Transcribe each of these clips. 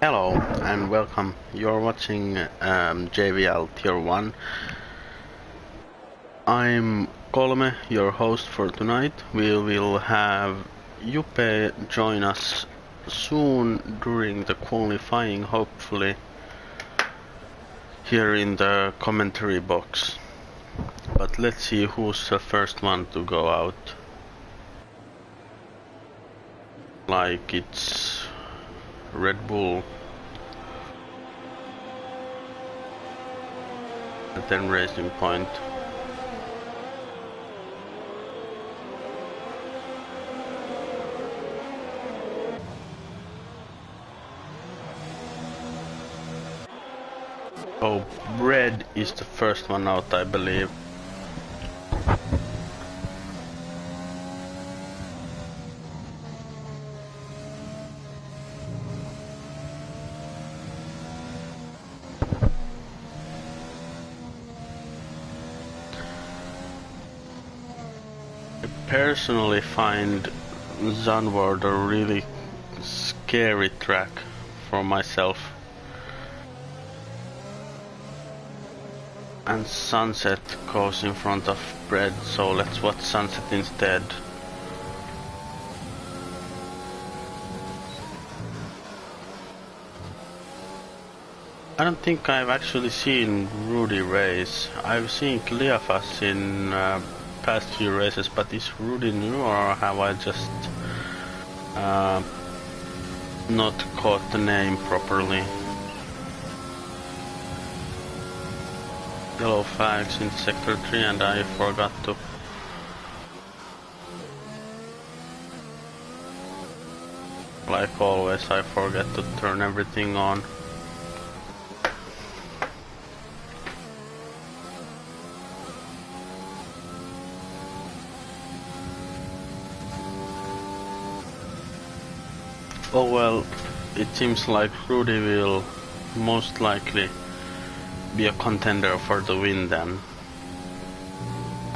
Hello and welcome. You're watching JVL Tier 1. I'm Kolme, your host for tonight. We will have Juppe join us soon during the qualifying, hopefully, here in the commentary box. But let's see who's the first one to go out. Like it's Red Bull. And then Racing Point. Oh, Red is the first one out, I believe. I personally find Zandvoort a really scary track for myself. And Sunset goes in front of Bread, so let's watch Sunset instead. I don't think I've actually seen Rudy race. I've seen Cleophas in past few races, but is Rudy new or have I just not caught the name properly? Yellow flags in sector 3 and I forgot to. Like always, I forget to turn everything on. Oh well, it seems like Rudy will most likely be a contender for the win then.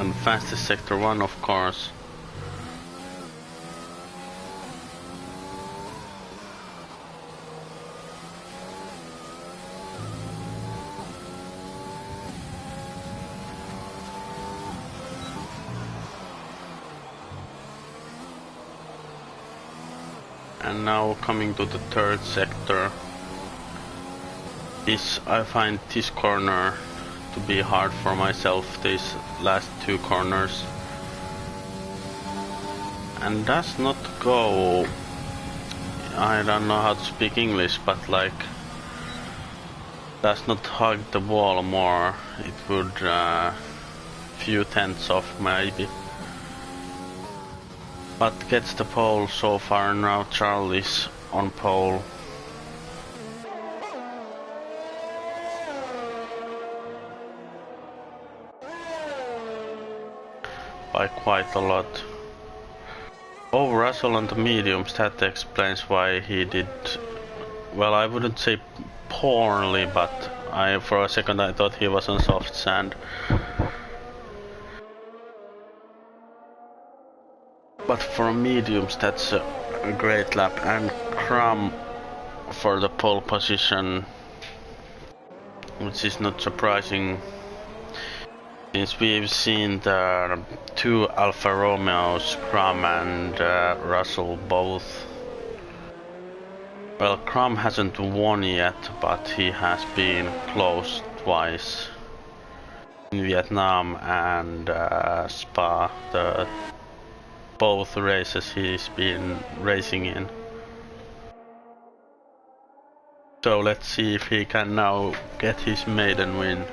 And fastest sector 1, of course. And now coming to the third sector. I find this corner to be hard for myself, these last two corners. And does not go, I don't know how to speak English, but like does not hug the wall more. It would few tenths off maybe. But gets the pole so far. Now Charlie's on pole. By quite a lot. Oh, Russell on the mediums, that explains why he did, well, I wouldn't say poorly, but for a second I thought he was on soft sand. But for mediums that's a great lap, and Crum for the pole position, which is not surprising since we've seen the two Alfa Romeos, Crum and Russell both. Well, Crum hasn't won yet, but he has been close twice. In Vietnam and Spa, both races he's been racing in. So let's see if he can now get his maiden win.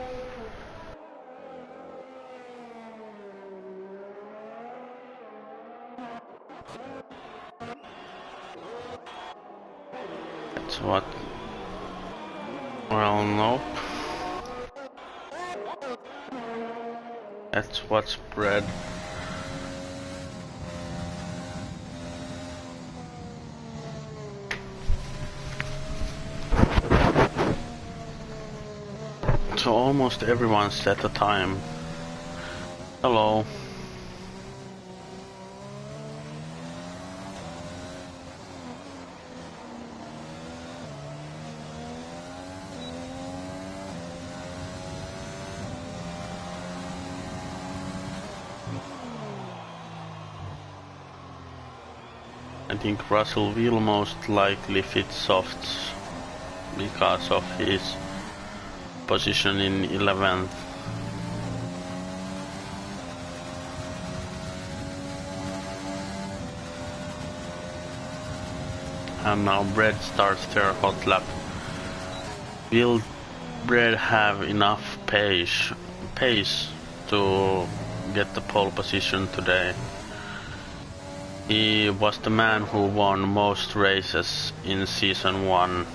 That's what... Well, nope. That's what's bred. So almost everyone set a time. Hello. I think Russell will most likely fit softs because of his position in 11th. And now Bread starts their hot lap. Will Bread have enough pace to get the pole position today? He was the man who won most races in season 1.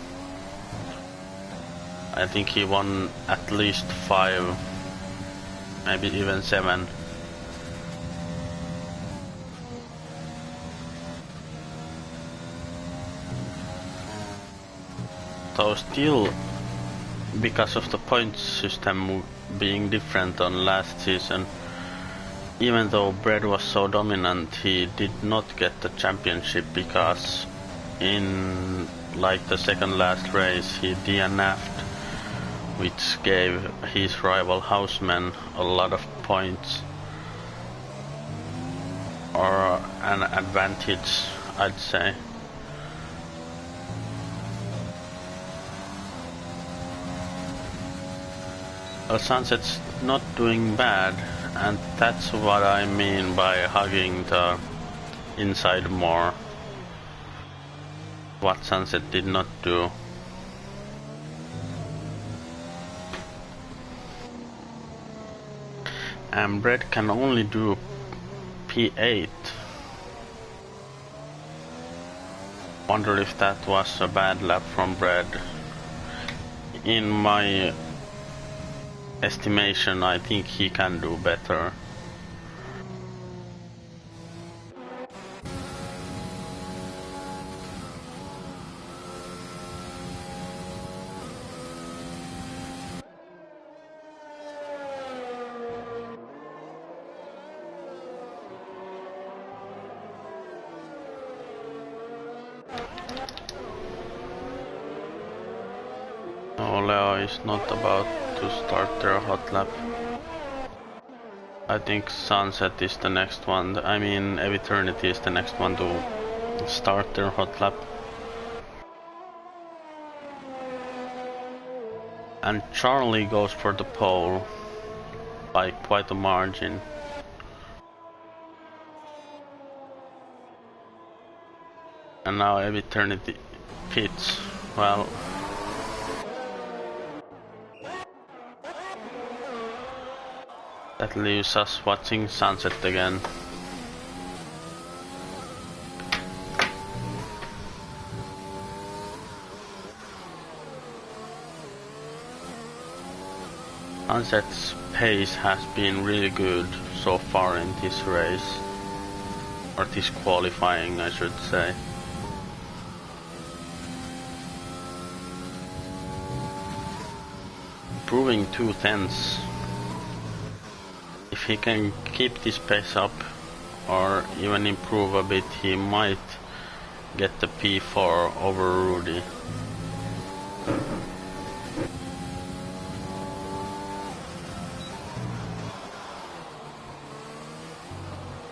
I think he won at least 5, maybe even 7. So still, because of the points system being different on last season, even though Bread was so dominant, he did not get the championship because in like the second last race he DNF'd, which gave his rival Houseman a lot of points, or an advantage, I'd say. Well, Sunset's not doing bad, and that's what I mean by hugging the inside more. What Sunset did not do. And Bread can only do P8. Wonder if that was a bad lap from Bread. In my estimation, I think he can do better. No, Leo is not about to start their hot lap. I think Sunset is the next one. I mean, Eternity is the next one to start their hot lap. And Charlie goes for the pole by quite a margin. And now Eternity pits. Well, that leaves us watching Sunset again. Sunset's pace has been really good so far in this race, or this qualifying, I should say. Proving 2/10. If he can keep this pace up, or even improve a bit, he might get the P4 over Rudy.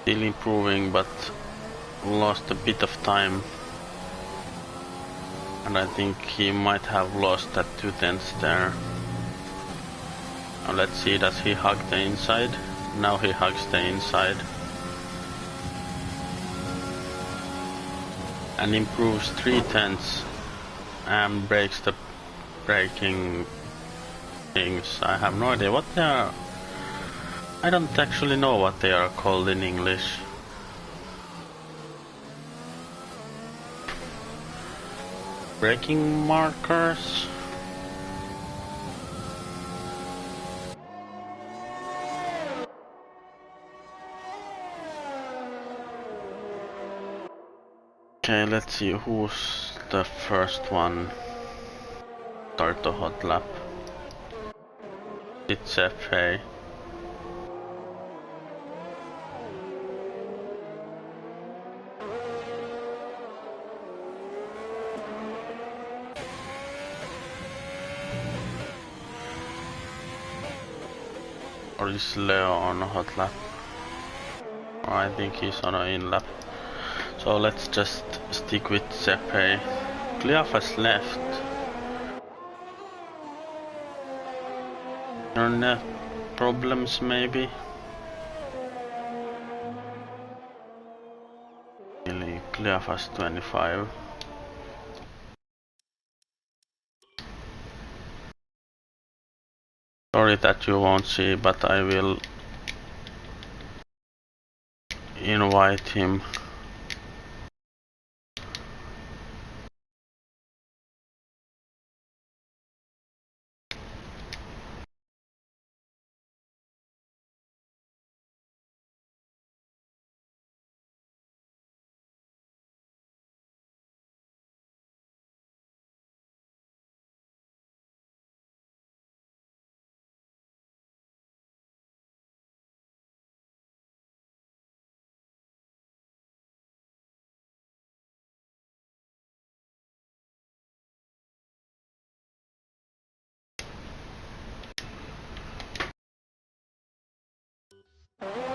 Still improving, but lost a bit of time. And I think he might have lost that 2/10 there. Now let's see, does he hug the inside? Now he hugs the inside. And improves 3/10 and breaks the braking things. I have no idea what they are. I don't actually know what they are called in English. Braking markers? Okay, let's see who's the first one. Start the hot lap. It's FA. Or is Leo on a hot lap? I think he's on an in lap. So let's just stick with Sepe. Cleophas left. Internet problems maybe? Really, Cleophas 25. Sorry that you won't see, but I will invite him.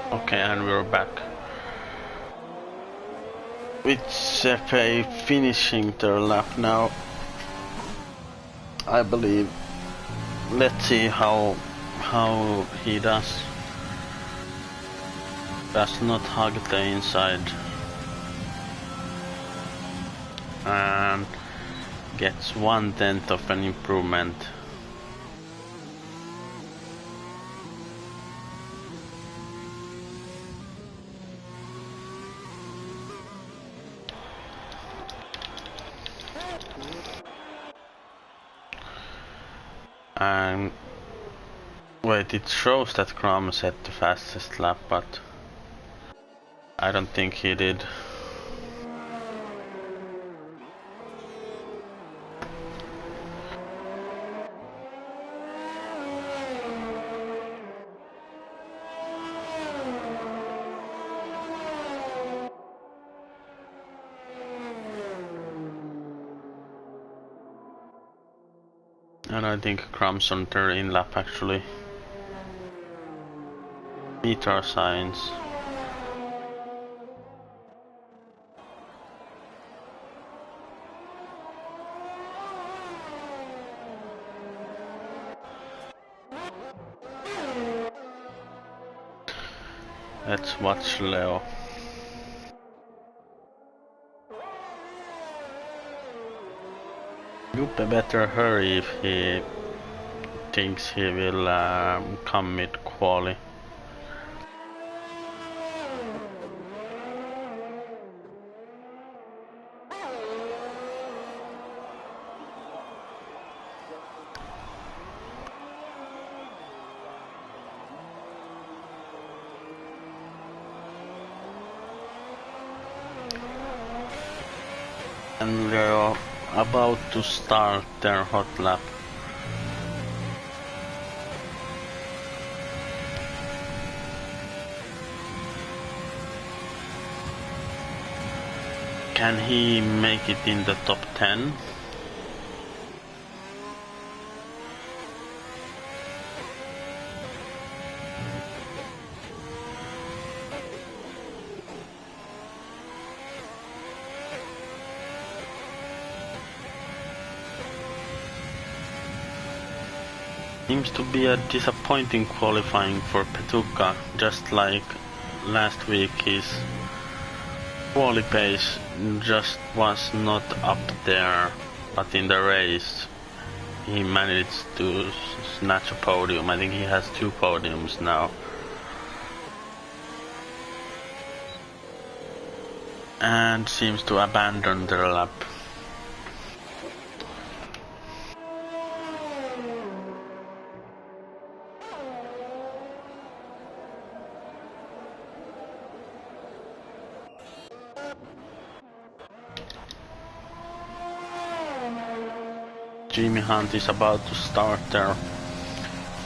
Okay, and we're back. With Sepe finishing their lap now, I believe. Let's see how he does. Does not hug the inside and gets 1/10 of an improvement. And wait, it shows that Crum set the fastest lap, but I don't think he did. And I think Crum's on their in lap actually. Meter signs. Let's watch Leo. Juppe better hurry if he thinks he will come mid-quali. And they're about to start their hot lap. Can he make it in the top 10? Seems to be a disappointing qualifying for Petuka, just like last week his quali pace just was not up there, but in the race he managed to snatch a podium. I think he has 2 podiums now. And seems to abandon their lap. Jimmy Hunt is about to start their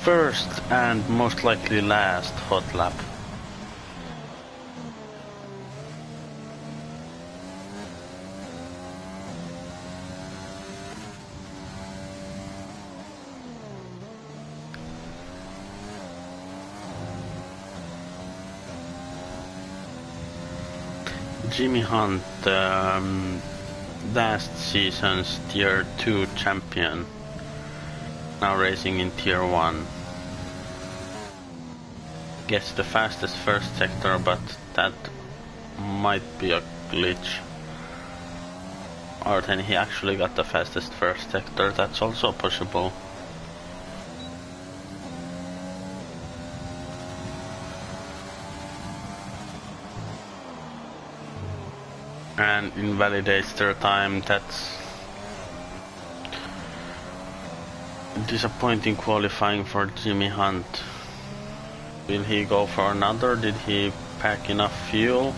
first and most likely last hot lap. Jimmy Hunt, last season's Tier 2 champion, now racing in Tier 1. Gets the fastest first sector, but that might be a glitch. Or then he actually got the fastest first sector, that's also possible. And invalidates their time, that's disappointing qualifying for Jimmy Hunt. Will he go for another? Did he pack enough fuel?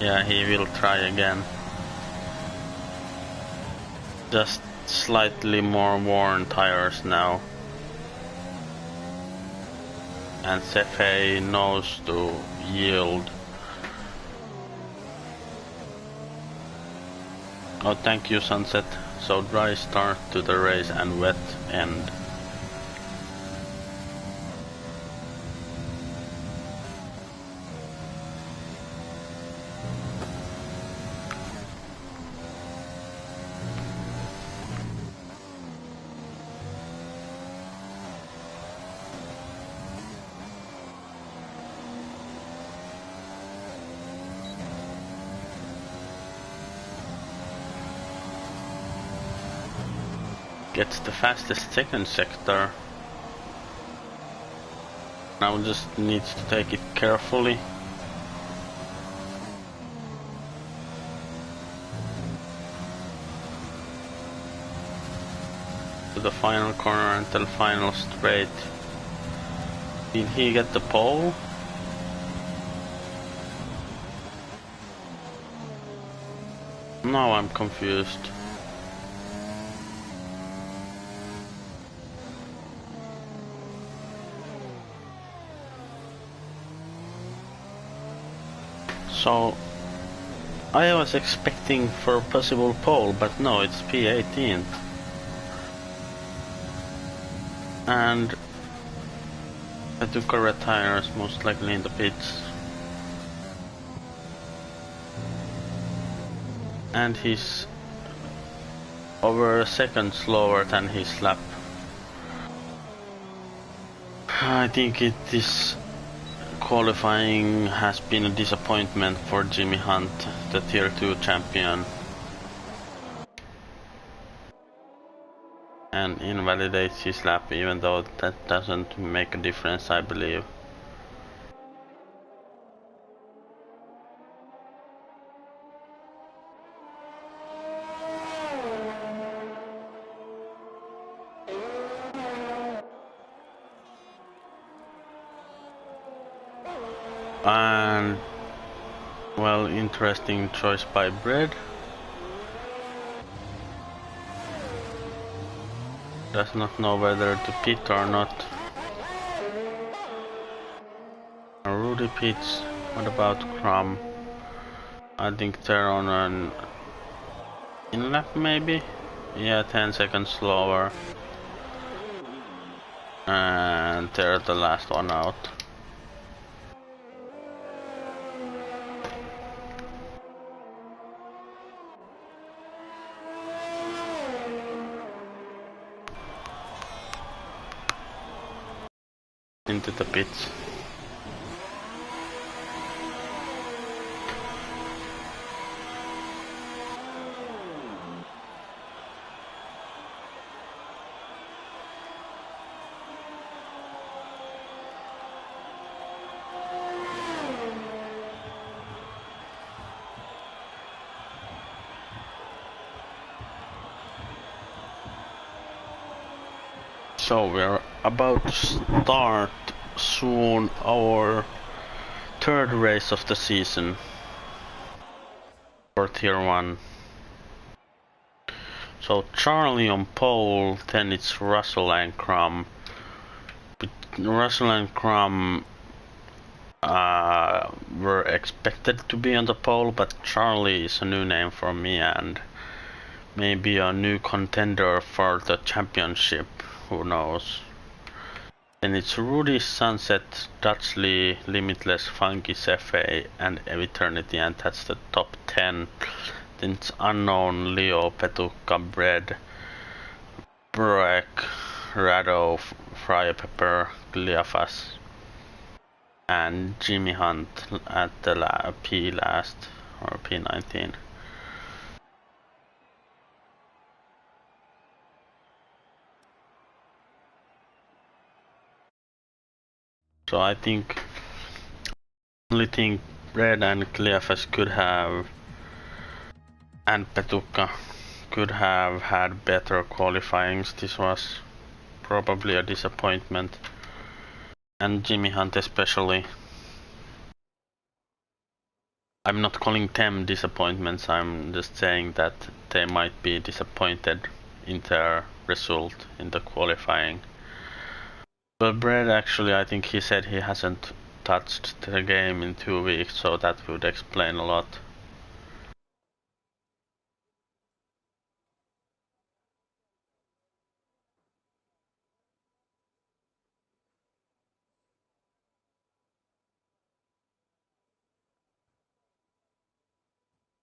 Yeah, he will try again. Just slightly more worn tires now. And Cefe knows to yield. Oh, thank you, Sunset. So dry start to the race and wet end. Gets the fastest second sector. Now just needs to take it carefully. To the final corner until final straight. Did he get the pole? Now I'm confused. So I was expecting for a possible pole, but no, it's P18th. And I took a red tires, most likely in the pits. And he's over a second slower than his lap. I think this qualifying has been a disappointment for Jimmy Hunt, the Tier 2 champion. And invalidates his lap, even though that doesn't make a difference, I believe. And well, interesting choice by Bread. Does not know whether to pit or not. Rudy pits. What about Crumb? I think they're on an in lap maybe? Yeah, 10 seconds slower. And they're the last one out. Into the pits. So we're about to start soon our third race of the season for Tier 1. So Charlie on pole, then it's Russell and Crumb. Russell and Crumb were expected to be on the pole, but Charlie is a new name for me and maybe a new contender for the championship. Who knows? Then it's Rudy, Sunset, Dudley, Limitless, Funky, FA, and Eternity, and that's the top 10. Then it's Unknown, Leo, Petukka, Bread, Broek, Rado, Friar Pepper, Gliafas, and Jimmy Hunt at the P last, or P19. So I think only thing Red and Gliafas could have, and Petukka could have had better qualifyings. This was probably a disappointment, and Jimmy Hunt especially. I'm not calling them disappointments, I'm just saying that they might be disappointed in their result in the qualifying. But Brad, actually, I think he said he hasn't touched the game in 2 weeks, so that would explain a lot.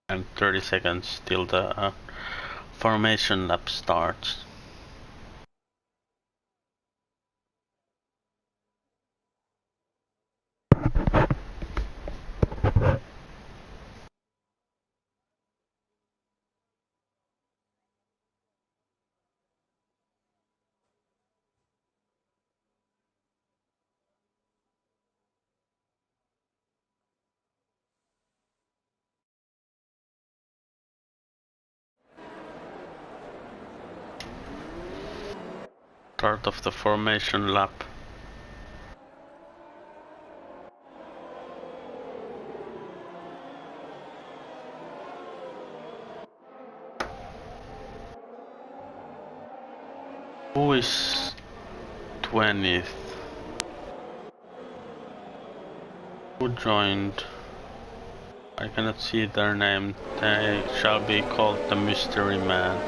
And 30 seconds till the formation lap starts. Start of the formation lap. Who is 20th? Who joined? I cannot see their name. They shall be called the Mystery Man.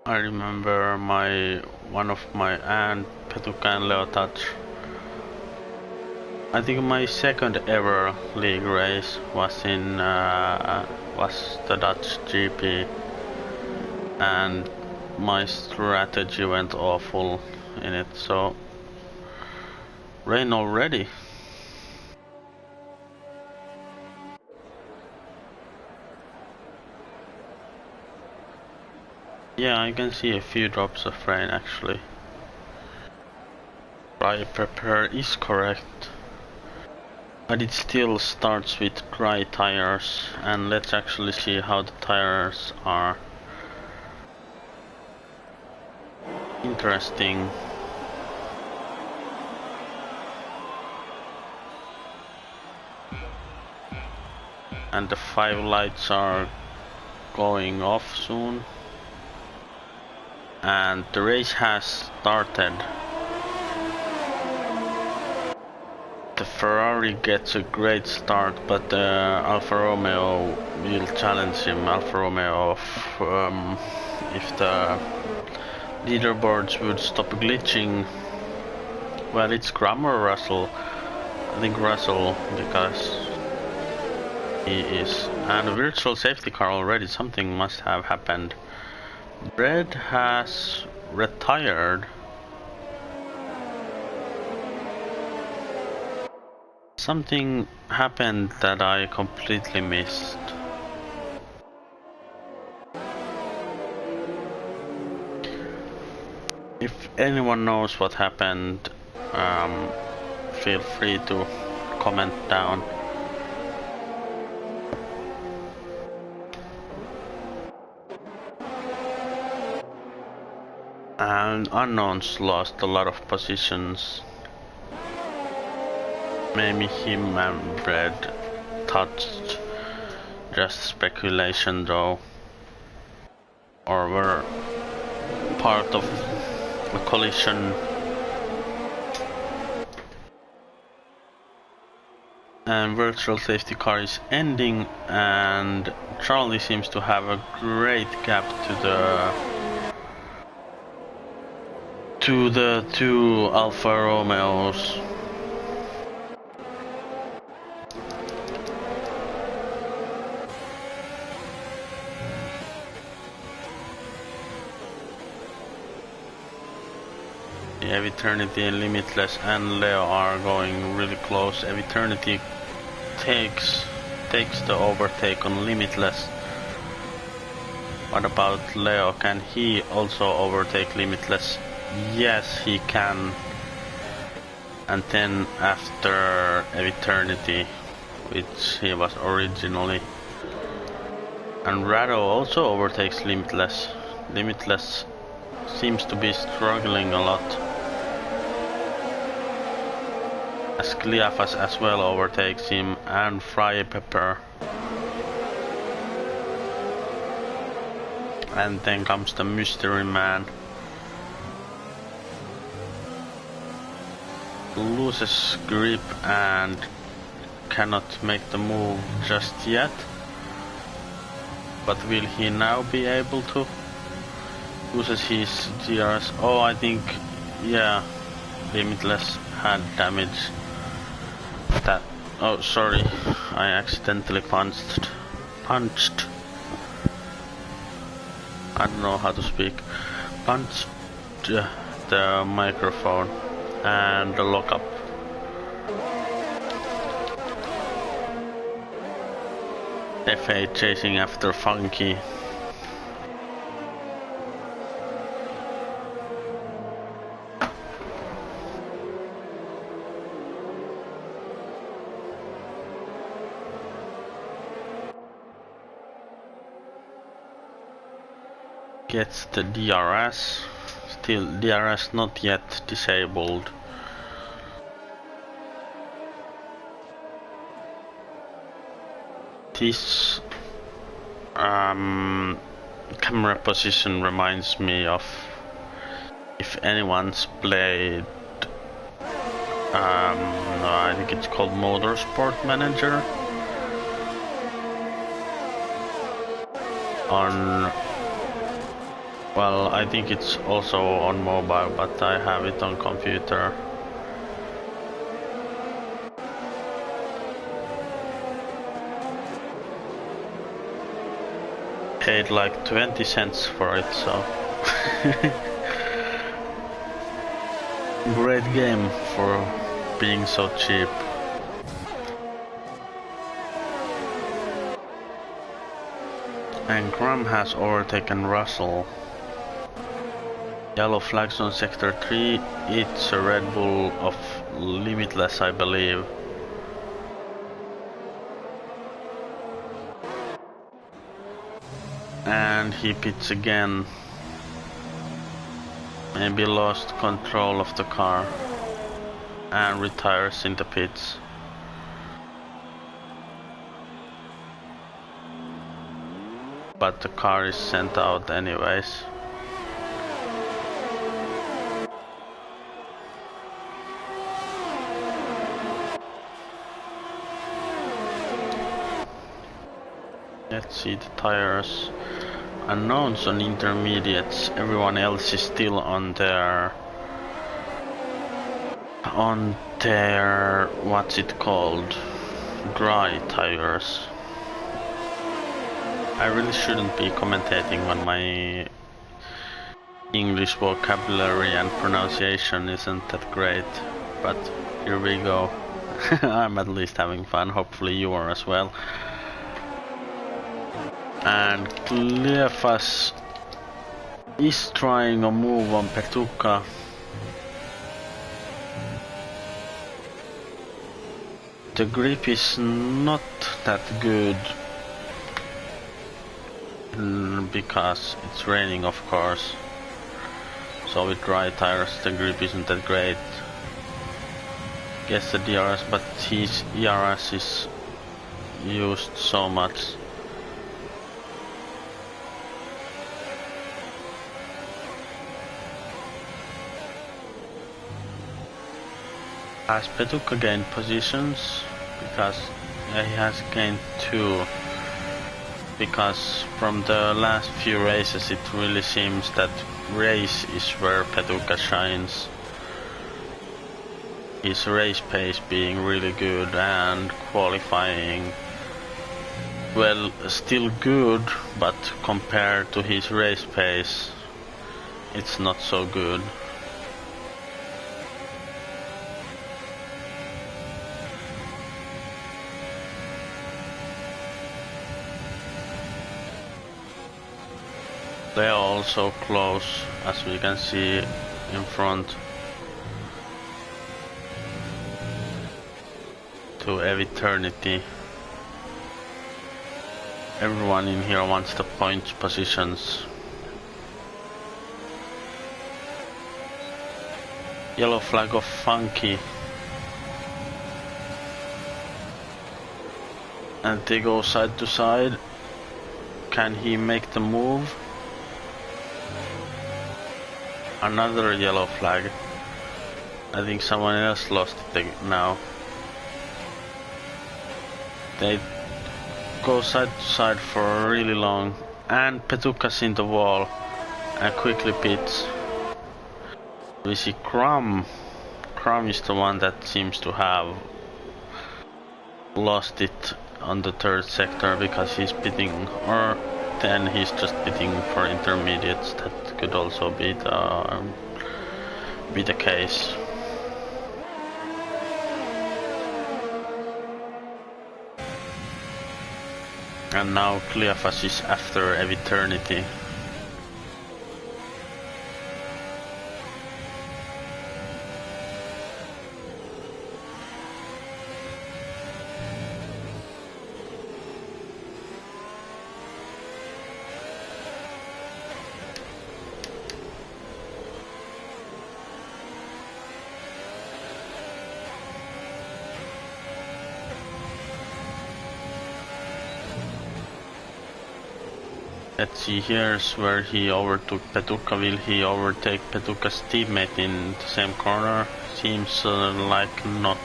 I remember one of my aunt Petukka and Leo touch. I think my second ever league race was was the Dutch GP, and my strategy went awful in it. So rain already. Yeah, I can see a few drops of rain actually. Dry prepare is correct. But it still starts with dry tires, and let's actually see how the tires are. Interesting. And the 5 lights are going off soon. And the race has started. The Ferrari gets a great start, but the Alfa Romeo will challenge him. Alfa Romeo, if the leaderboards would stop glitching. Well, it's Graham or Russell. I think Russell, because he is. And a virtual safety car already, something must have happened. Red has retired. Something happened that I completely missed. If anyone knows what happened, feel free to comment down. And unknowns lost a lot of positions. Maybe him and Red touched. Just speculation though. Or were part of a collision. And virtual safety car is ending, and Charlie seems to have a great gap to the two Alfa Romeos. Eternity and Limitless and Leo are going really close. Eternity takes the overtake on Limitless. What about Leo? Can he also overtake Limitless? Yes, he can. And then after Eternity, which he was originally. And Rado also overtakes Limitless. Limitless seems to be struggling a lot. As Cleophas as well overtakes him, and Fry Pepper. And then comes the Mystery Man. Loses grip and cannot make the move just yet. But will he now be able to? Uses his GRS. Oh, I think, yeah, Limitless had damage. That. Oh, sorry, I accidentally punched. I don't know how to speak. Punched the microphone and the lockup. F8 chasing after Funky. Gets the DRS. Still DRS not yet disabled. This camera position reminds me of, if anyone's played, I think it's called Motorsport Manager on, well, I think it's also on mobile, but I have it on computer. Paid like 20 cents for it, so great game for being so cheap. And Graham has overtaken Russell. Yellow flags on sector 3. It's a Red Bull of Limitless, I believe. And he pits again. Maybe lost control of the car and retires in the pits. But the car is sent out anyways. Let's see the tires. Unknowns on intermediates. Everyone else is still on their what's it called, dry tires. I really shouldn't be commentating on my English vocabulary and pronunciation isn't that great, but here we go. I'm at least having fun, hopefully you are as well. And Cleophas is trying a move on Petuka. The grip is not that good because it's raining, of course. So with dry tires the grip isn't that great. Guess the DRS, but his ERS is used so much. Has Petuka gained positions? Because he has gained 2. Because from the last few races it really seems that race is where Petuka shines. His race pace being really good and qualifying, well, still good, but compared to his race pace it's not so good. They are also close, as we can see in front, to eternity. Everyone in here wants the point positions. Yellow flag of Funky. And they go side to side. Can he make the move? Another yellow flag. I think someone else lost it now. They go side to side for really long, and Petuka's in the wall and quickly pits. We see Crumb. Crumb is the one that seems to have lost it on the third sector because he's pitting, or then he's just pitting for intermediates. That could also be the case. And now Cleophas is after eternity. Let's see, here's where he overtook Petuka. Will he overtake Petuka's teammate in the same corner? Seems like not.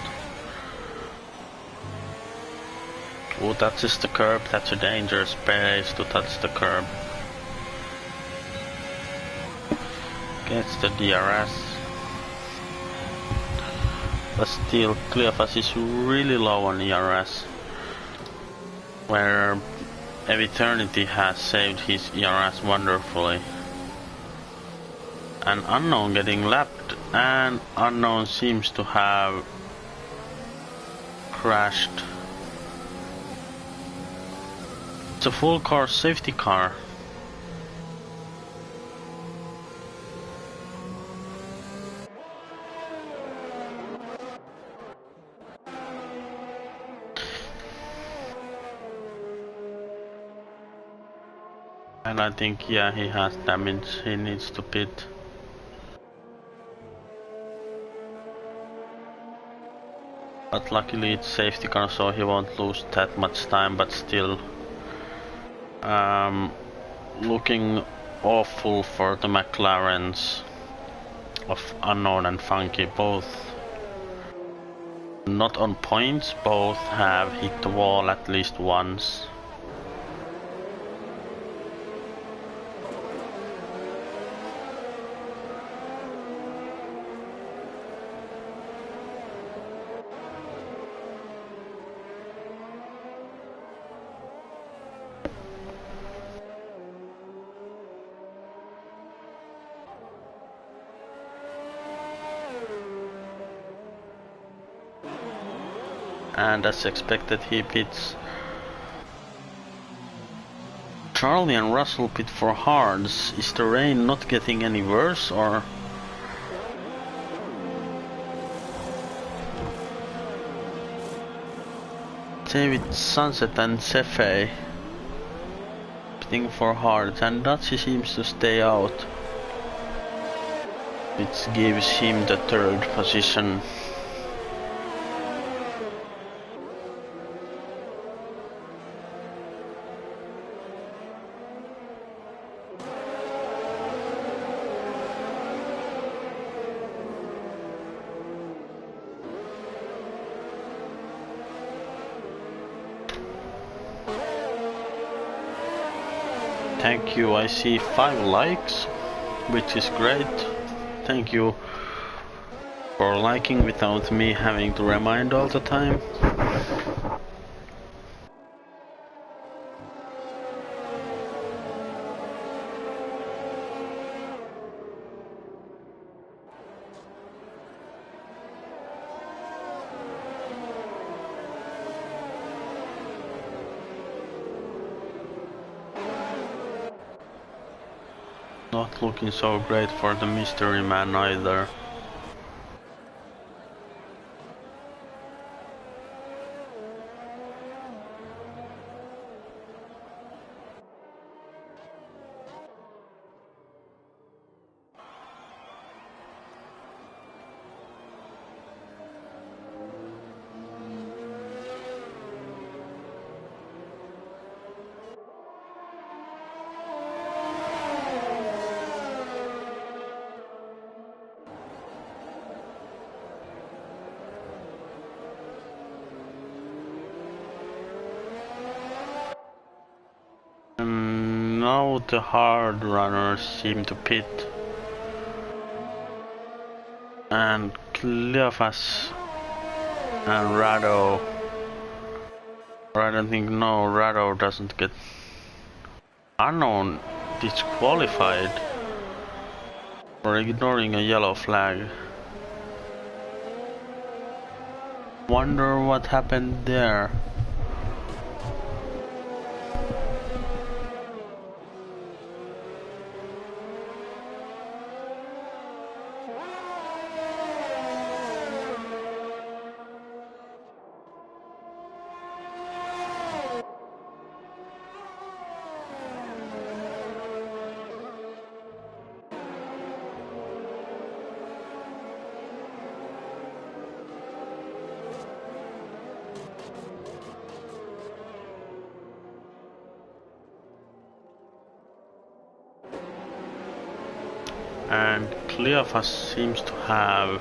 Who touches the curb? That's a dangerous place to touch the curb. Gets the DRS. But still, Cleophas is really low on ERS. Where Eternity has saved his ERS wonderfully. An Unknown getting lapped, and Unknown seems to have crashed. It's a full car safety car. And I think, yeah, he has damage, he needs to pit. But luckily it's safety car, so he won't lose that much time, but still looking awful for the McLarens of Unknown and Funky. Both not on points, both have hit the wall at least once. and as expected he pits. Charlie and Russell pit for hards. Is the rain not getting any worse, or? David Sunset and Cefe pitting for hards, and Dutchy seems to stay out, which gives him the third position. Thank you, I see 5 likes, which is great. Thank you for liking without me having to remind all the time. Not looking so great for the mystery man either. Now the hard runners seem to pit, and Cleophas and Rado, or I don't think, no, Rado doesn't get unknown disqualified for ignoring a yellow flag. Wonder what happened there. And Cleophas seems to have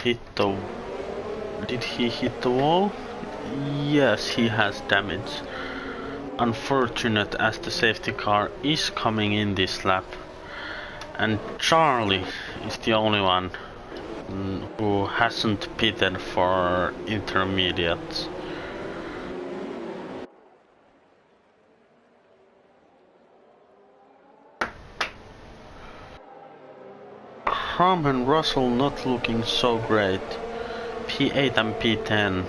hit the... Did he hit the wall? Yes, he has damage. Unfortunate, as the safety car is coming in this lap. And Charlie is the only one who hasn't pitted for intermediates. Crum and Russell not looking so great. P8 and P10.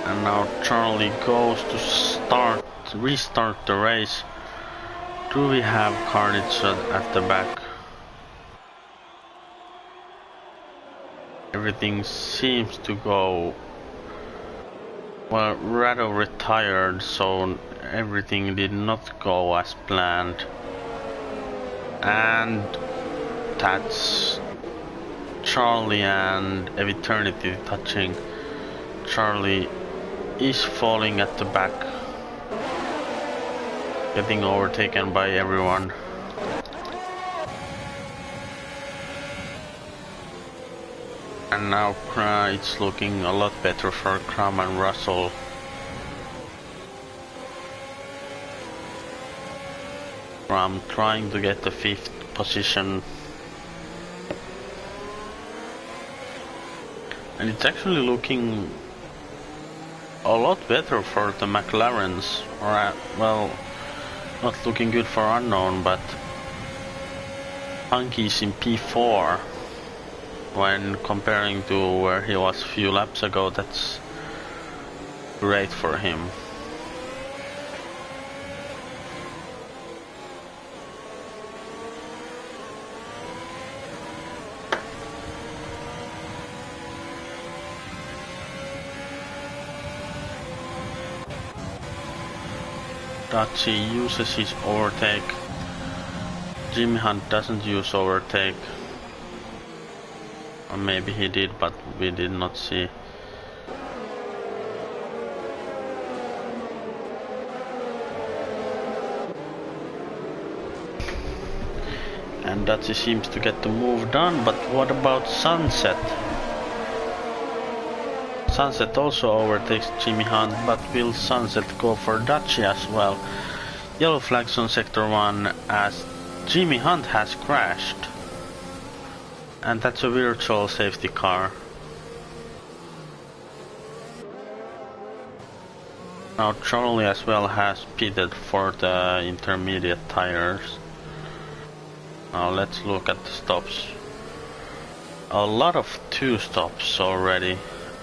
And now Charlie goes to restart the race. Do we have Carnage at the back? Everything seems to go... Well, Rado retired, so everything did not go as planned. And that's Charlie and Eternity touching. Charlie is falling at the back, getting overtaken by everyone. And now it's looking a lot better for Crum and Russell. Crum trying to get the 5th position. And it's actually looking a lot better for the McLarens. Or, well, not looking good for Unknown, but Funky's in P4. When comparing to where he was a few laps ago, that's great for him. Dachi uses his overtake. Jimmy Hunt doesn't use overtake. Or maybe he did, but we did not see. And Dachi seems to get the move done, but what about Sunset? Sunset also overtakes Jimmy Hunt, but will Sunset go for Dachi as well? Yellow flags on sector 1 as Jimmy Hunt has crashed. And that's a virtual safety car. Now Charlie as well has pitted for the intermediate tires. Now let's look at the stops. A lot of 2 stops already.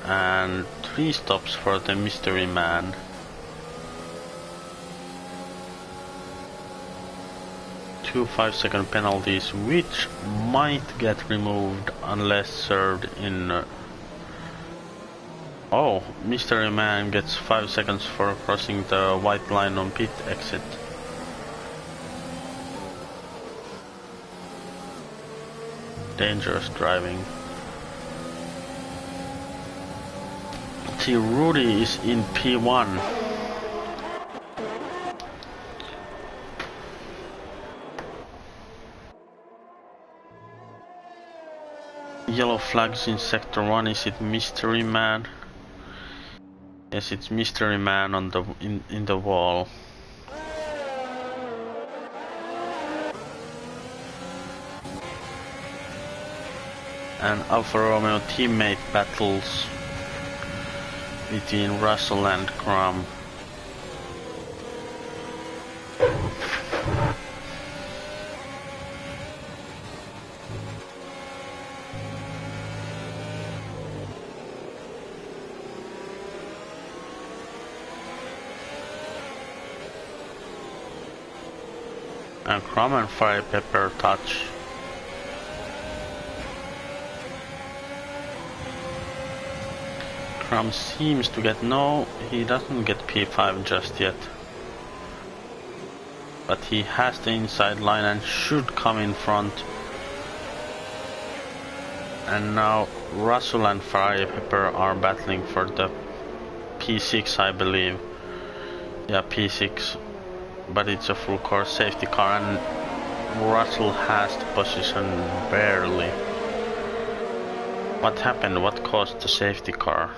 And 3 stops for the mystery man. Two 5-second penalties, which might get removed unless served in. Oh, mystery man gets 5 seconds for crossing the white line on pit exit. Dangerous driving. See, Rudy is in P1. Yellow flags in sector 1. Is it mystery man? Yes, it's mystery man on the in the wall. And Alfa Romeo teammate battles between Russell and Crum. And Crum and Fire Pepper touch. Crum seems to get no, he doesn't get P5 just yet. But he has the inside line and should come in front. And now Russell and Fire Pepper are battling for the P6, I believe. Yeah, P6. But it's a full course safety car and Russell has the position barely. What happened? What caused the safety car?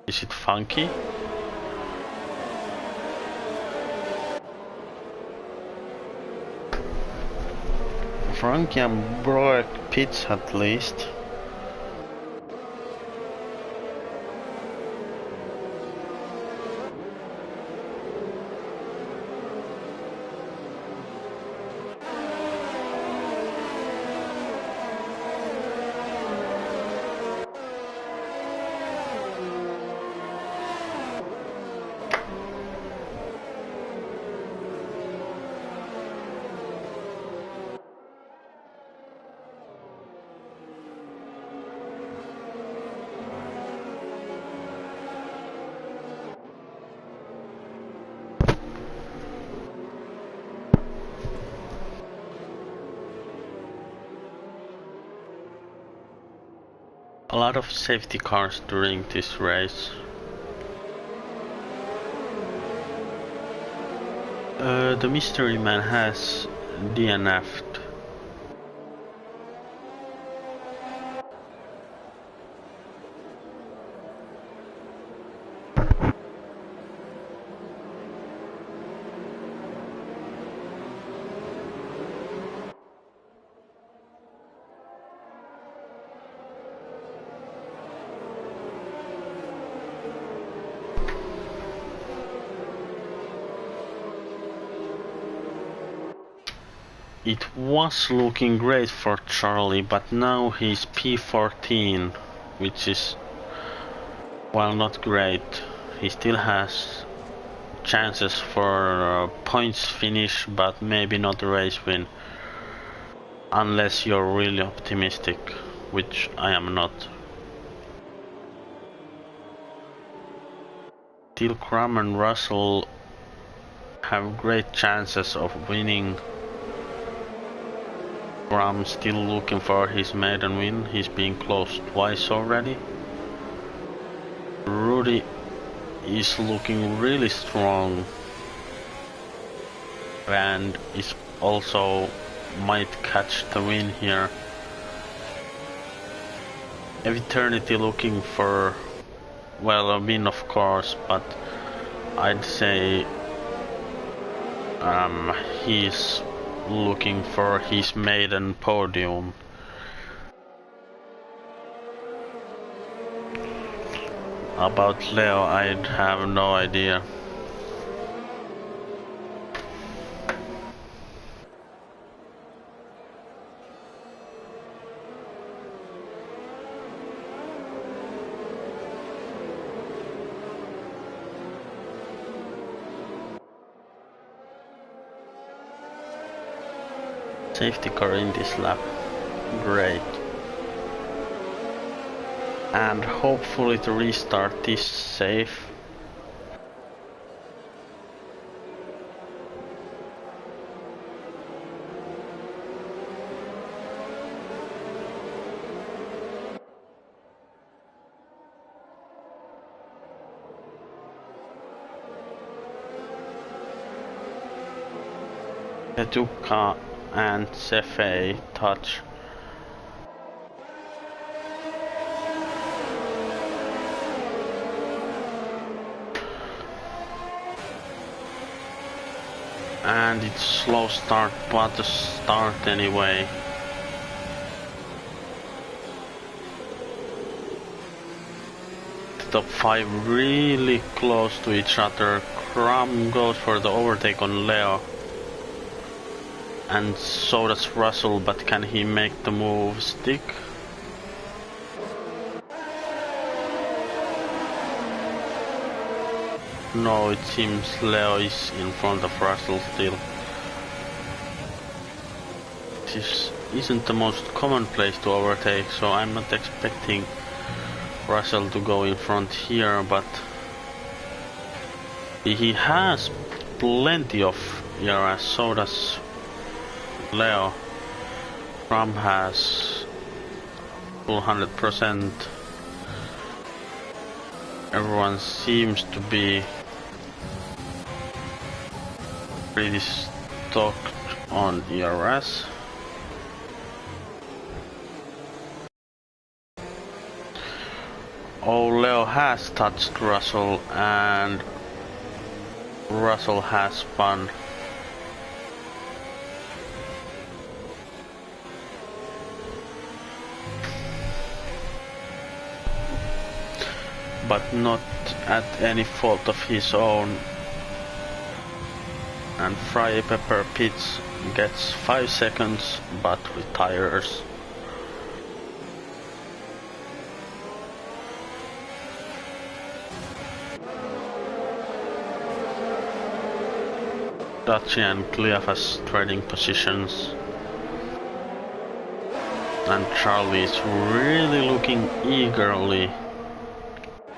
Is it Funky? Funky and Broek pits at least. A lot of safety cars during this race. The mystery man has DNF'd. It was looking great for Charlie, but now he's P14, which is, well, not great. He still has chances for points finish, but maybe not a race win. Unless you're really optimistic, which I am not. Still, Crum and Russell have great chances of winning. Crum still looking for his maiden win. He's been close twice already. Rudy is looking really strong and is also might catch the win here. Eternity looking for, well, a win of course, but I'd say he's looking for his maiden podium. About Leo, I'd have no idea. Safety car in this lap. Great. And hopefully the restart is safe. Petuka and Cefe touch. And it's slow start, but a start anyway. The top 5 really close to each other. Crum goes for the overtake on Leo. And so does Russell, but can he make the move stick? No, it seems Leo is in front of Russell still. This isn't the most common place to overtake, so I'm not expecting Russell to go in front here, but he has plenty of ERS, so does Leo. Crum has full 100%. Everyone seems to be pretty stocked on ERS. Oh, Leo has touched Russell and Russell has spun. But not at any fault of his own. And Fry Pepper Pits gets 5 seconds but retires. Daci and Cleophas trading positions. And Charlie is really looking eagerly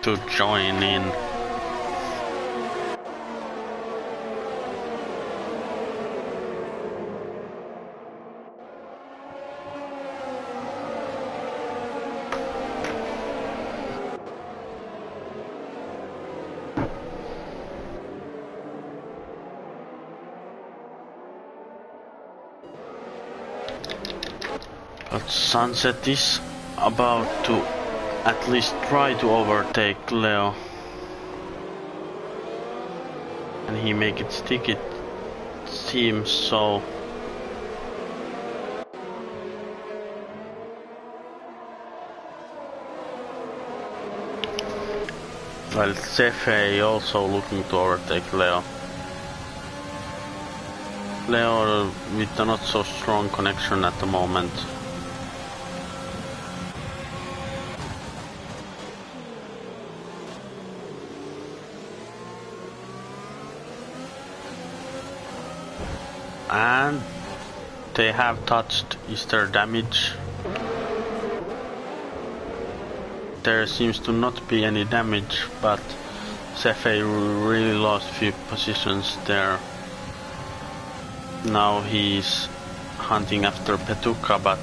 to join in. But Sunset is about to at least try to overtake Leo. And he make it stick, it seems so. Well, Cefe also looking to overtake Leo. Leo with a not so strong connection at the moment. And they have touched. Is there damage? There seems to not be any damage, but Cefe really lost few positions there. Now he's hunting after Petuka, but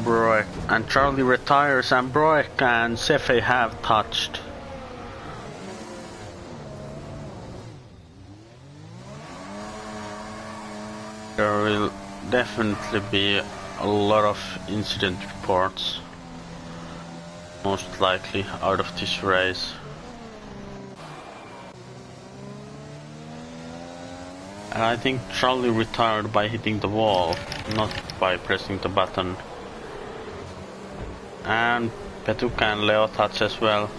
Broek and Charlie retires, and Broek and Cefe have touched. There will definitely be a lot of incident reports, most likely, out of this race. And I think Charlie retired by hitting the wall, not by pressing the button. And Petuka and Leo touch as well.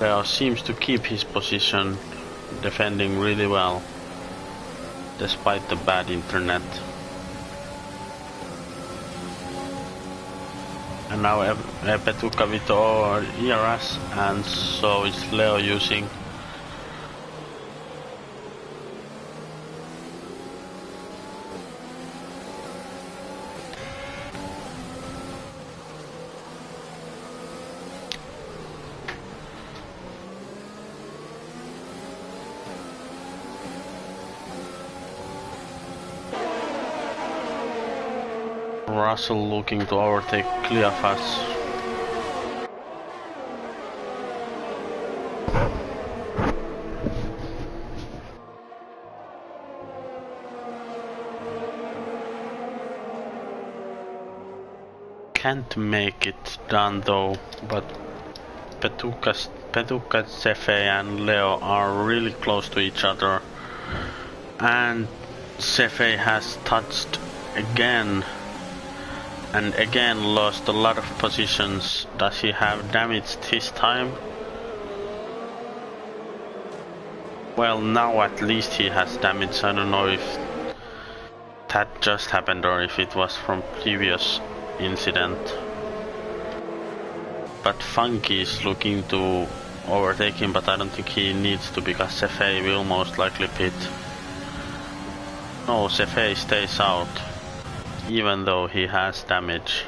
Leo seems to keep his position, defending really well, despite the bad internet. And now Petuka with our ERS, and so is Leo using. Russell looking to overtake Cleophas. Can't make it done though, but Petuka, Cefe and Leo are really close to each other, and Cefe has touched again. And again lost a lot of positions. Does he have damage this time? Well, now at least he has damage. I don't know if that just happened or if it was from previous incident. But Funky is looking to overtake him, but I don't think he needs to, because Cefe will most likely pit. No, Cefe stays out, even though he has damage.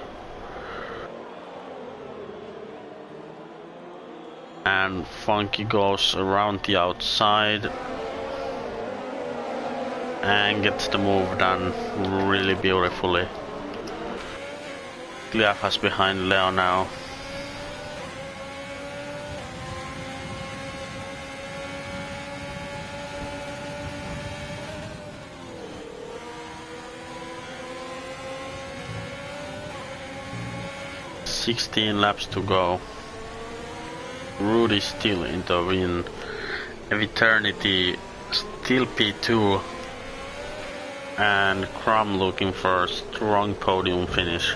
And Funky goes around the outside and gets the move done really beautifully. Cleophas behind Leo now. "16 laps to go. Rudy still in the win. Eternity still P2. And Crumb looking for a strong podium finish.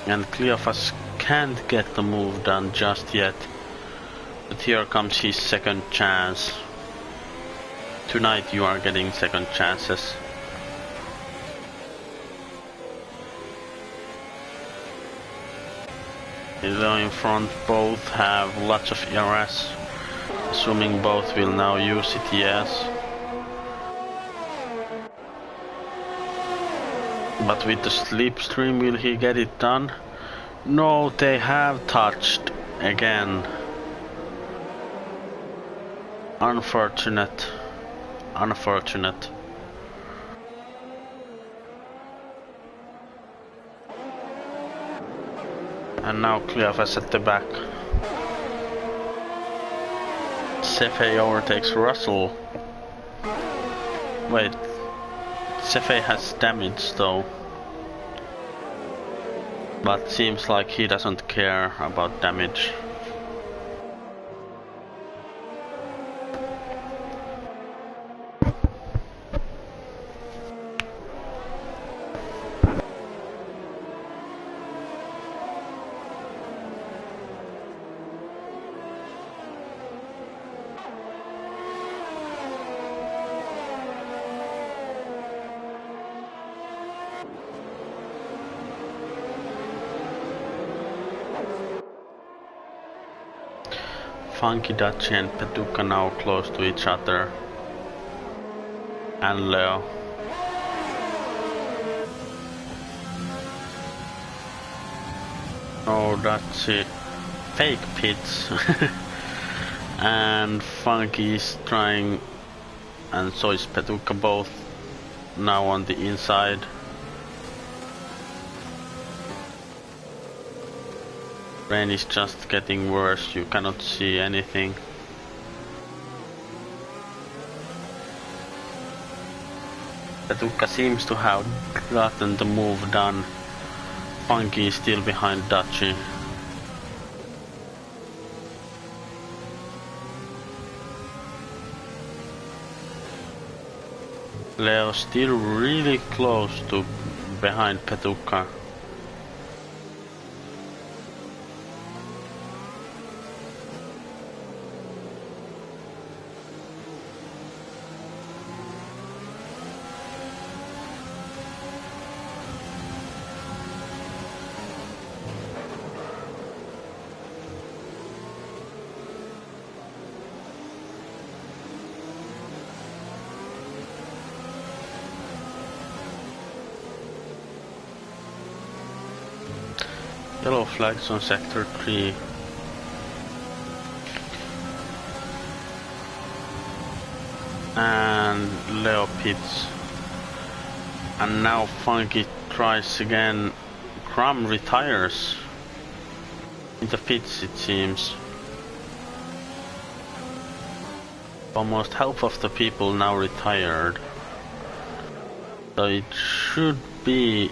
And Cleophas can't get the move done just yet. But here comes his second chance. Tonight you are getting second chances. Though in front both have lots of ERS, assuming both will now use it, yes. But with the slipstream, will he get it done? No, they have touched again. Unfortunate. Unfortunate. And now Cleophas at the back. Cefe overtakes Russell. Wait, Cefe has damage though. But seems like he doesn't care about damage. Funky, Dachi and Petuka now close to each other. And Leo. Oh, Dachi. Fake pits. And Funky is trying, and so is Petuka, both now on the inside. Rain is just getting worse, you cannot see anything. Petuka seems to have gotten the move done. Funky is still behind Dachi. Leo still really close to behind Petuka. Yellow flags on sector 3. And Leo pits. And now Funky tries again. Crumb retires. In the pits, it seems. Almost half of the people now retired. So it should be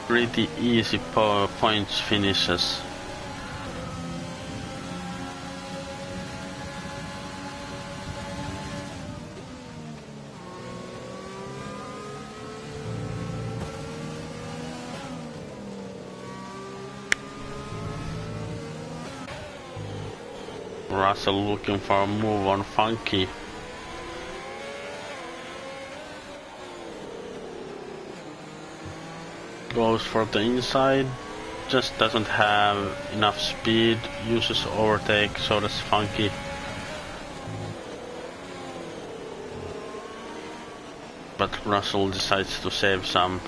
pretty easy points finishes. Russell looking for a move on Funky. Goes for the inside, just doesn't have enough speed, uses overtake, so does Funky. But Russell decides to save some.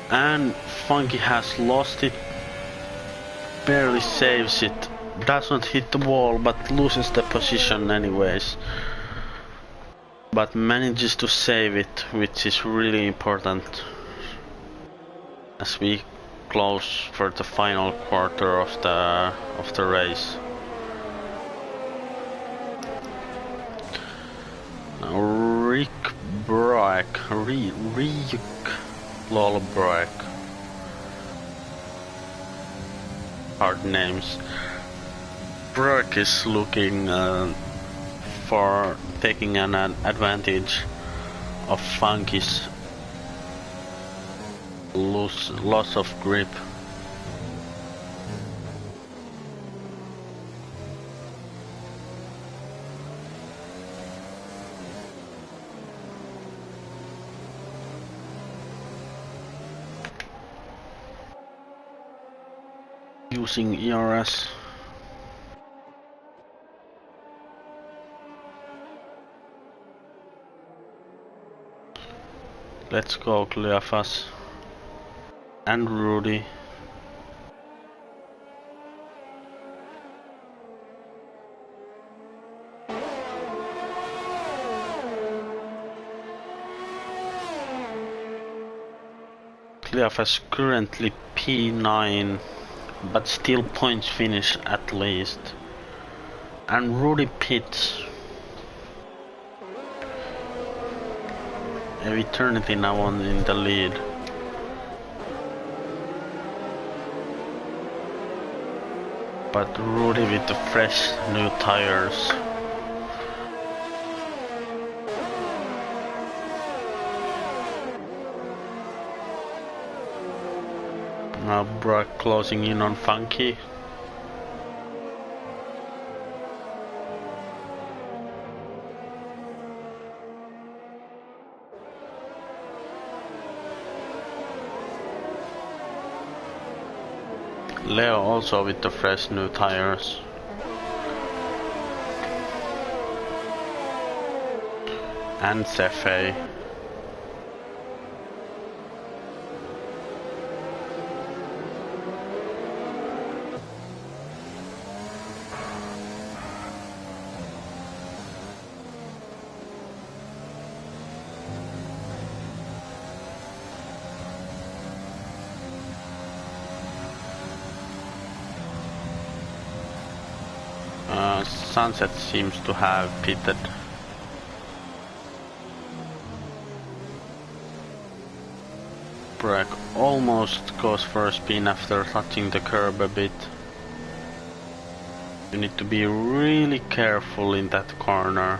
And Funky has lost it, barely saves it. Doesn't hit the wall, but loses the position anyways. But manages to save it, which is really important as we close for the final quarter of the race. Now Rick Lolbroek. Hard names. Brock is looking for taking an advantage of Funky's loss of grip. Using ERS. Let's go, Cleophas and Rudy. Cleophas currently P9, but still points finish at least. And Rudy pits. Eternity now on in the lead. But Rudy with the fresh new tires. Now Brock closing in on Funky. Leo also with the fresh new tires. And Cefe. Sunset seems to have pitted. Brake almost goes for a spin after touching the curb a bit. You need to be really careful in that corner.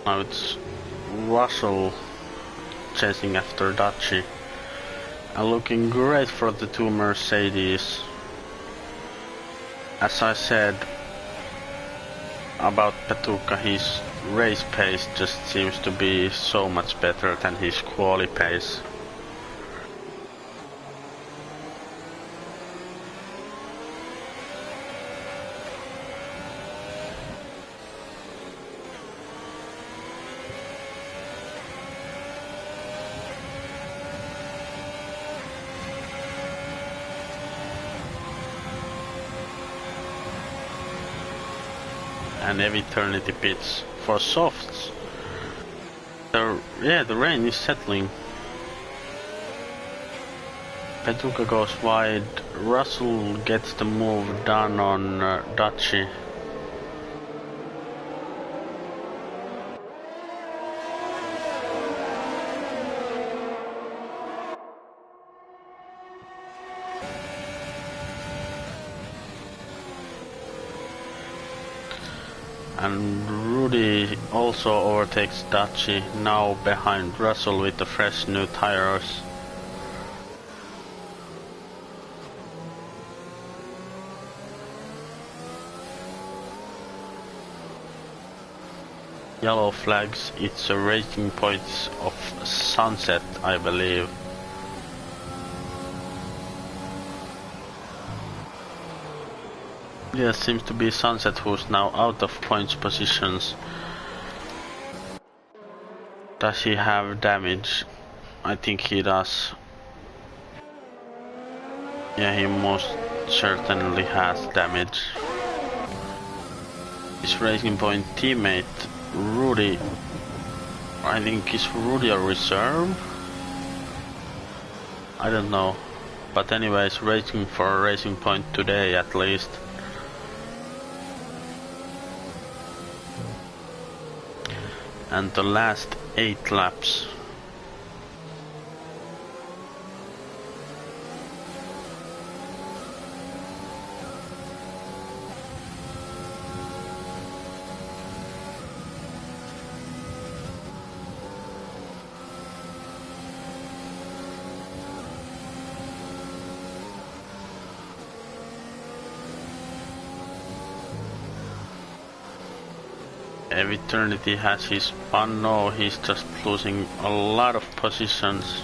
Now it's Russell chasing after Daci. And looking great for the two Mercedes. As I said about Petuka, his race pace just seems to be so much better than his quali pace. And eternity pits for softs. The rain is settling. Petuka goes wide. Russell gets the move done on Daci. And Rudy also overtakes Daci, now behind Russell with the fresh new tires. Yellow flags, it's a racing point of Sunset, I believe. Yeah, seems to be Sunset who's now out of points positions. Does he have damage? I think he does. Yeah, he most certainly has damage. His Racing Point teammate, Rudy, I think is Rudy a reserve? I don't know. But anyways, racing for a Racing Point today at least. And the last 8 laps. Eternity has his fun. No, he's just losing a lot of positions.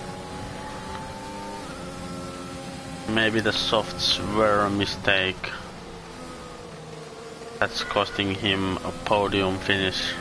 Maybe the softs were a mistake. That's costing him a podium finish.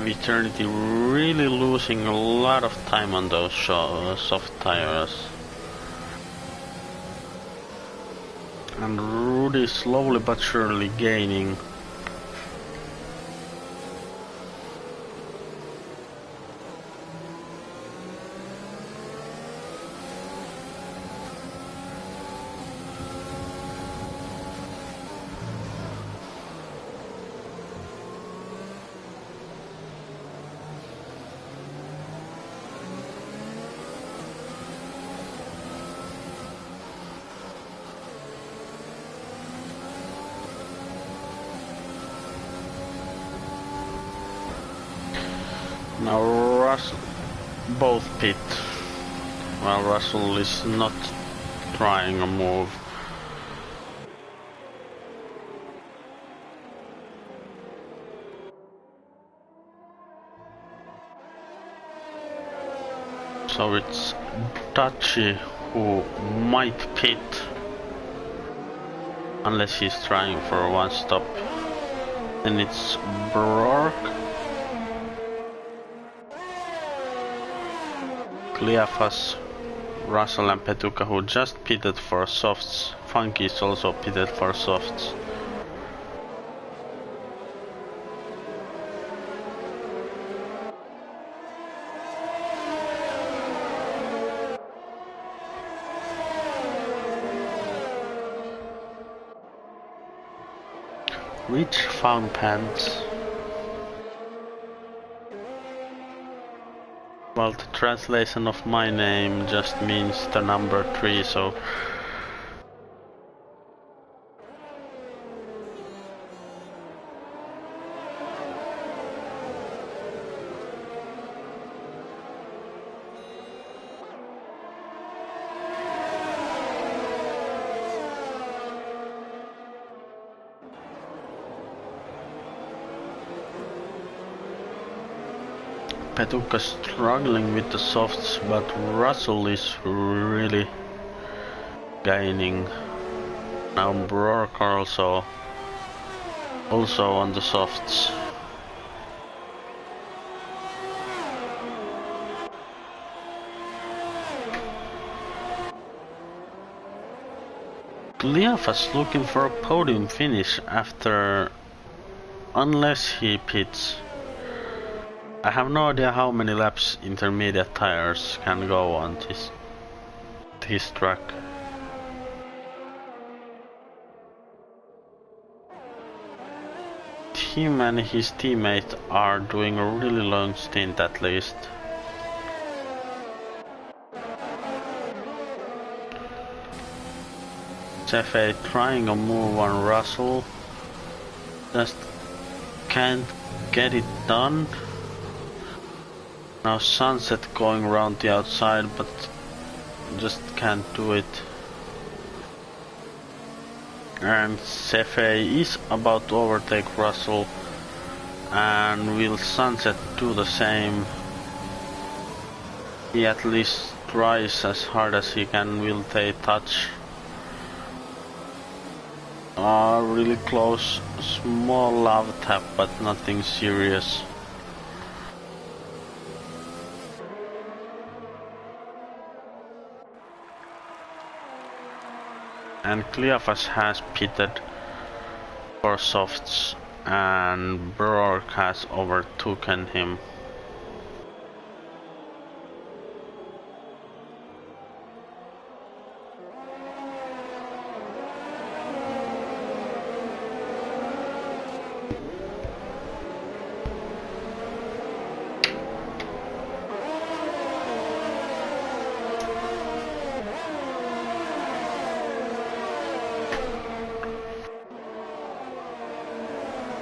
Eternity really losing a lot of time on those soft tires. And Rudy slowly but surely gaining. Now Russell both pit, while Russell is not trying a move. So it's Tachi who might pit, unless he's trying for one stop. Then it's Brock, Cleophas, Russell and Petuka who just pitted for softs. Funky is also pitted for softs. Rich found pants. Well, the translation of my name just means the number 3, so... Petuka struggling with the softs, but Russell is really gaining. Now Brock also on the softs. Cleophas looking for a podium finish after, unless he pits. I have no idea how many laps intermediate tires can go on this track. Him and his teammate are doing a really long stint at least. JVL trying a move on Russell, just can't get it done. Now Sunset going around the outside, but just can't do it. And JVL is about to overtake Russell, and will Sunset do the same? He at least tries as hard as he can. Will they touch? Really close, small love tap, but nothing serious. And Cleophas has pitted for softs, and Brock has overtaken him.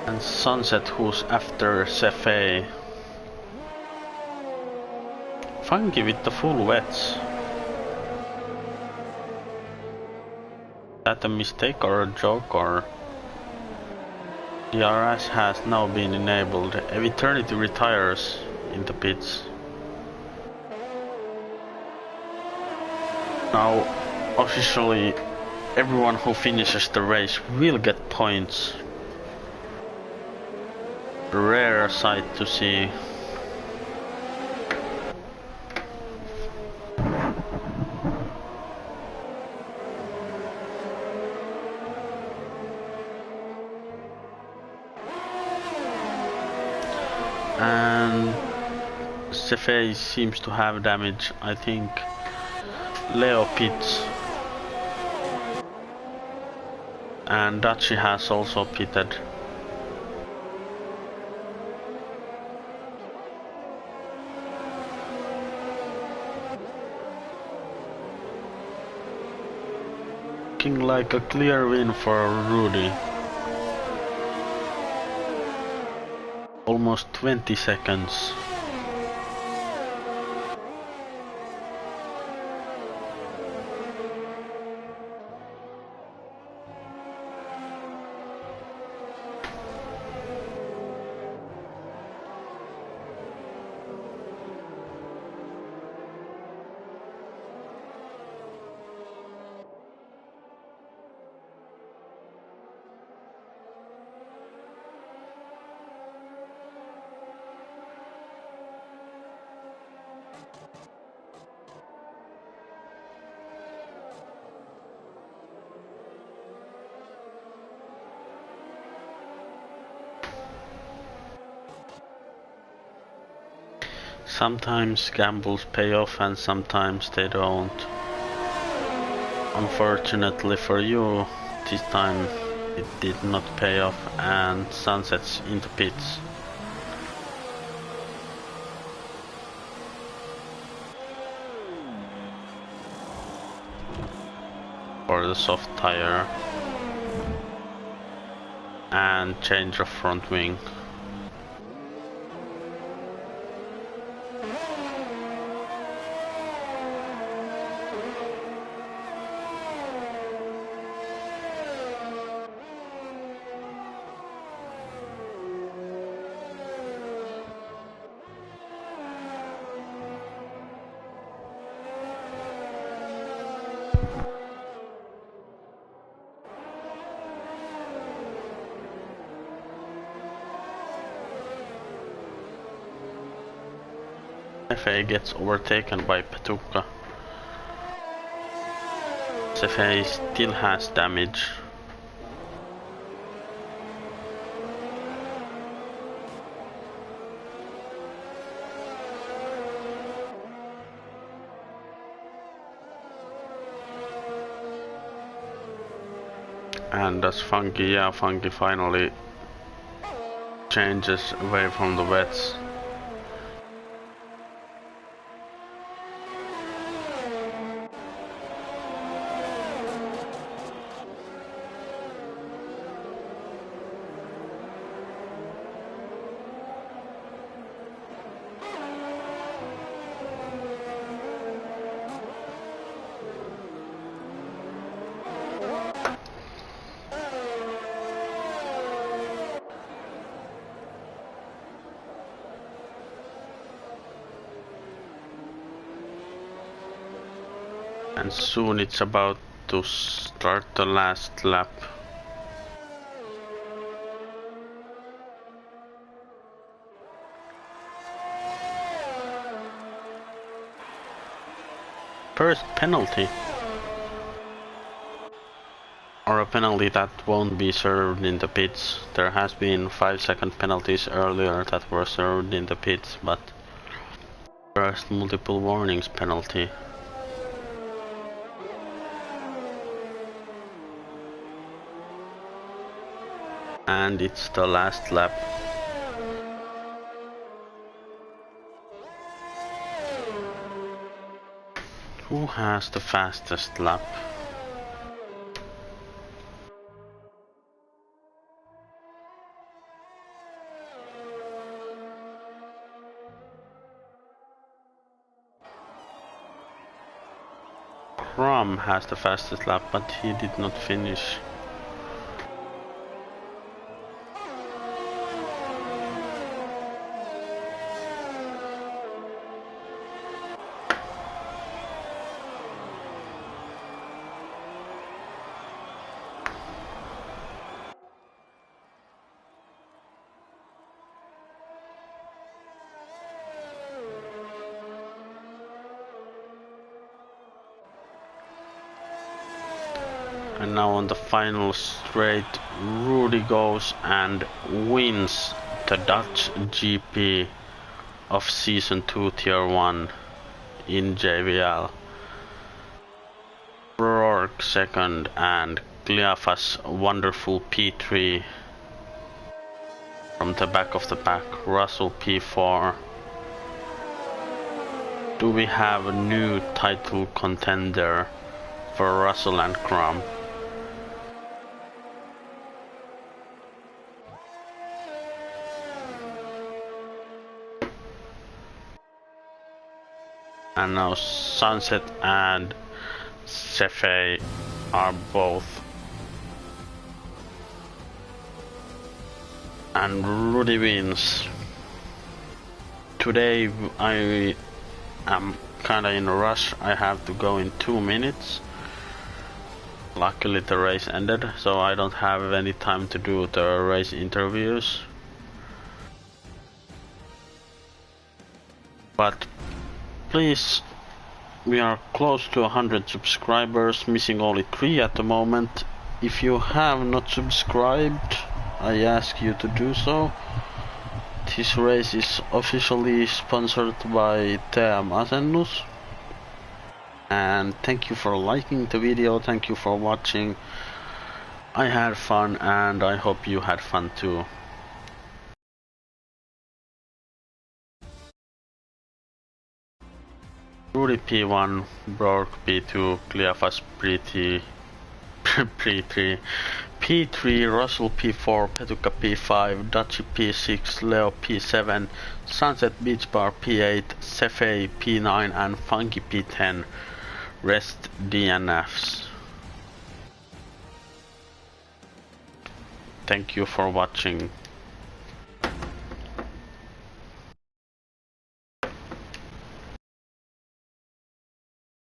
And Sunset who's after JVL. Funky with the full wets. Is that a mistake or a joke, or... DRS has now been enabled. Eternity retires in the pits. Now officially everyone who finishes the race will get points. rare sight to see. And Cefe seems to have damage. I think Leo pits. And Dachi has also pitted. Looking like a clear win for Rudy. Almost 20 seconds. Sometimes gambles pay off and sometimes they don't. Unfortunately for you, this time it did not pay off and sunsets into pits. For the soft tire and change of front wing. FA gets overtaken by Petuka. FA still has damage. And that's Funky, yeah, Funky finally changes away from the wets. And soon it's about to start the last lap. First penalty. Or a penalty that won't be served in the pits. There has been 5-second penalties earlier that were served in the pits, but first multiple warnings penalty. And it's the last lap. Who has the fastest lap? Ram has the fastest lap, but he did not finish. And now on the final straight, Rudy goes and wins the Dutch GP of Season 2 Tier 1 in JVL. Rourke second and Gliafa's wonderful P3 from the back of the pack. Russell P4. Do we have a new title contender for Russell and Crum? And now Sunset and Cefe are both. And Rudy wins. Today I am kinda in a rush. I have to go in 2 minutes. Luckily the race ended, so I don't have any time to do the race interviews. But please, we are close to 100 subscribers, missing only 3 at the moment. If you have not subscribed, I ask you to do so. This race is officially sponsored by TM Asennus. And thank you for liking the video, thank you for watching. I had fun and I hope you had fun too. Rudy P1, Brock P2, Gliafas P3, P3, Russell P4, Petuka P5, Dutchy P6, Leo P7, Sunset Beach Bar P8, Cefe P9 and Funky P10. Rest DNFs. Thank you for watching.